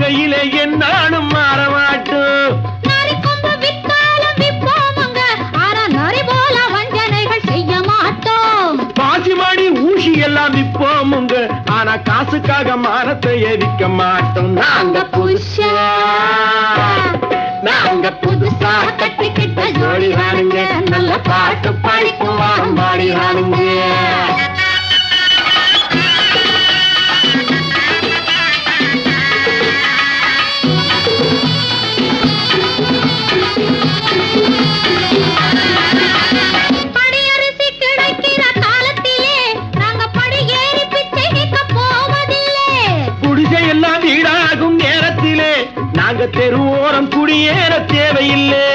கொள்கையிலே என்னாலும் மாற மாட்டோம். நரி கொம்பு வித்தாலும் விற்போமுங்க, ஆனா நரி போல வஞ்சனைகள் செய்ய மாட்டோம். பாசிமாடி ஊசி எல்லாம் விற்போமுங்க, ஆனா காசுக்காக மானத்தை எரிக்க மாட்டோம். நாங்க புதுசா கட்டிக்கிட்ட ஜோடிதானுங்க, நல்ல பாட்டு படிக்கும் வாரம் பாடிதானுங்க. படியரிசி கிடைக்கிற காலத்திலே நாங்க படி ஏறி பிச்சை கேட்க போவதில்லை. குடிசை எல்லாம் வீடாகும் நேரத்திலே நாங்க தெருவோரம் குடியேற தேவையில்லை.